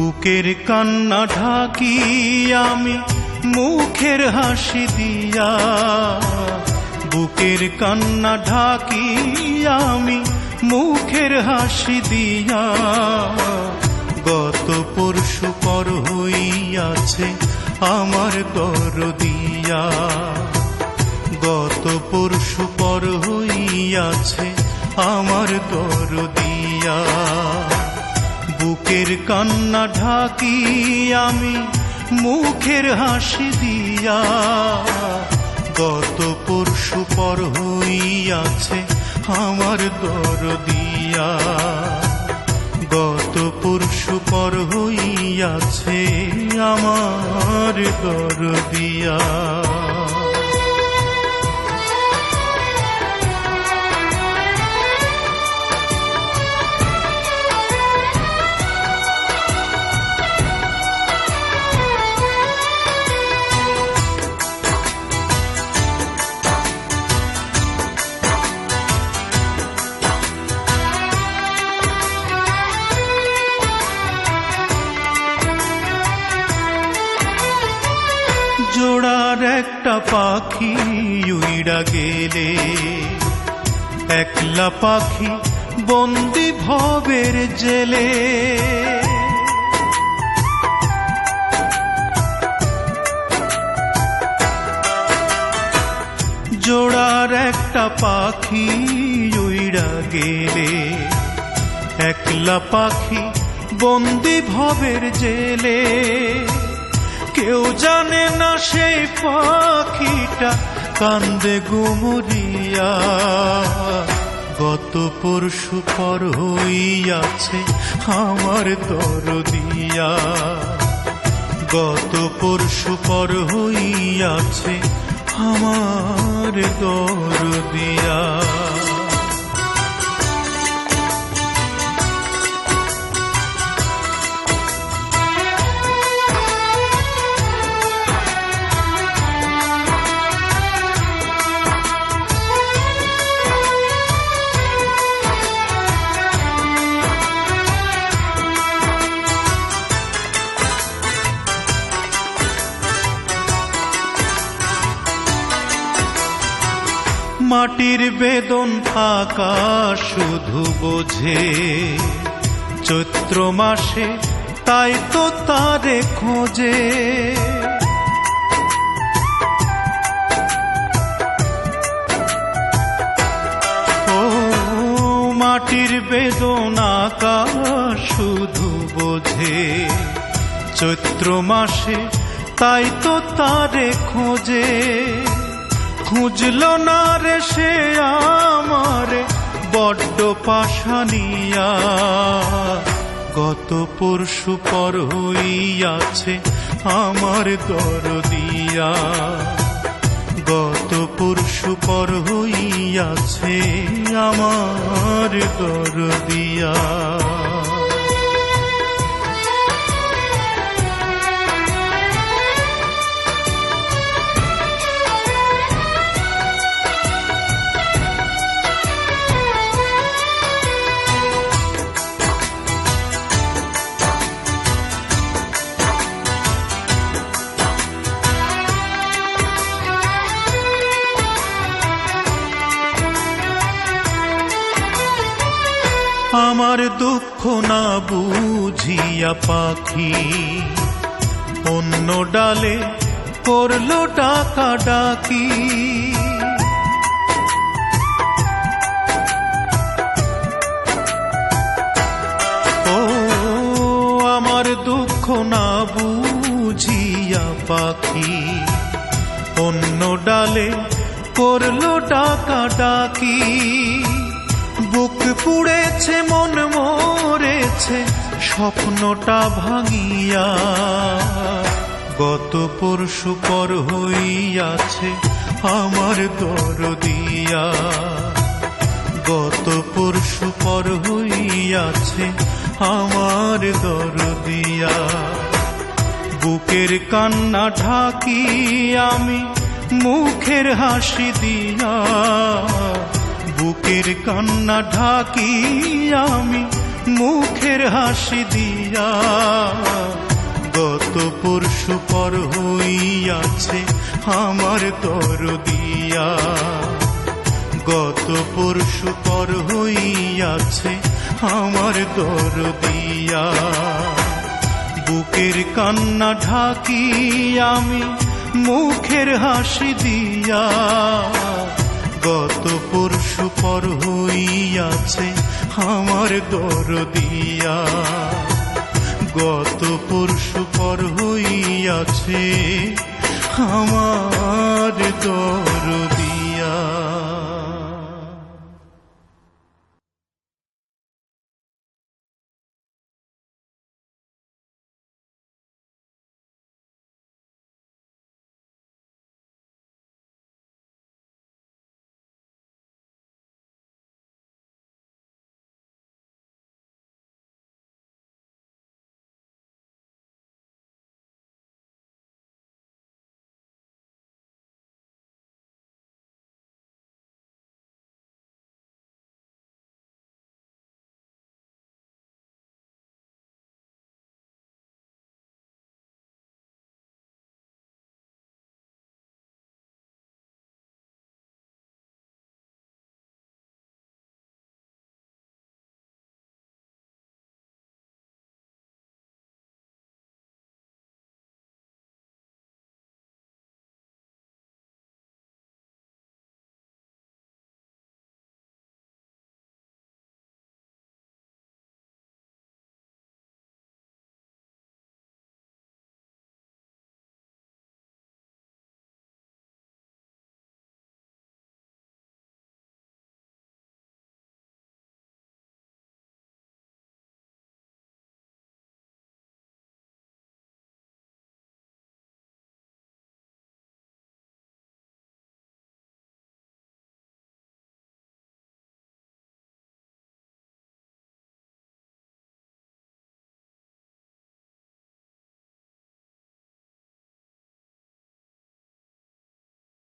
বুকের কান্না ঢাকি আমি মুখের হাসি দিয়া, বুকের কান্না ঢাকি আমি মুখের হাসি দিয়া। গত পরশু পর হইয়াছে আমার দরদিয়া, গত পরশু পর হইয়াছে আমার দরদিয়া। বুকের কান্না ঢাকি আমি মুখের হাসি দিয়া, গত পরশু পর হইয়াছে আমার দরদিয়া, গত পরশু পর হইয়াছে আমার দরদিয়া। জোড়ার একটা পাখি উইড়া গেলে, একলা পাখি বন্দি ভবের জেলে। জোড়ার একটা পাখি উইড়া গেলে, একলা পাখি বন্দি ভবের জেলে। কেউ জানে না সেই পাখিটা কান্দে গুমরিয়া, গত পরশু পর হইয়াছে আমার দরদিয়া, গত পরশু পর হইয়াছে আমার দরদিয়া। মাটির বেদন থাকা শুধু বোঝে চৈত্র মাসে, তাই তো তারে খোঁজে। ও মাটির বেদন আকা শুধু বোঝে চৈত্র মাসে, তাই তো তারে খোঁজে। খুঁজল না রে সে আমারে বড্ড পাশানিয়া, গত পরশু পর হইয়াছে আমার দরদিয়া, গত পরশু পর হইয়াছে আমার দরদিয়া। আমার দুঃখ না বুঝিয়া পাখি অন্য ডালে করলো ডাকা ডাকি। ও আমার দুঃখ না বুঝিয়া পাখি অন্য ডালে করলো ডাকা ডাকি। বুক পুড়েছে মন মরেছে স্বপ্নটা ভাঙিয়া, গত পরশু পর হইয়াছে আমার দরদিয়া, গত পরশু পর হইয়াছে আমার দরদিয়া। বুকের কান্না ঢাকি আমি মুখের হাসি দিয়া, বুকের কান্না ঢাকি আমি মুখের হাসি দিয়া। পর হইয়াছে আমার দরদিয়া, গত পরশু পর হইয়াছে আমার দরদিয়া। বুকের কান্না ঢাকি আমি মুখের হাসি দিয়া, গত পরশু পর হইয়াছে আমার দরদিয়া, গত পরশু পর হইয়াছে আমার দরদিয়া।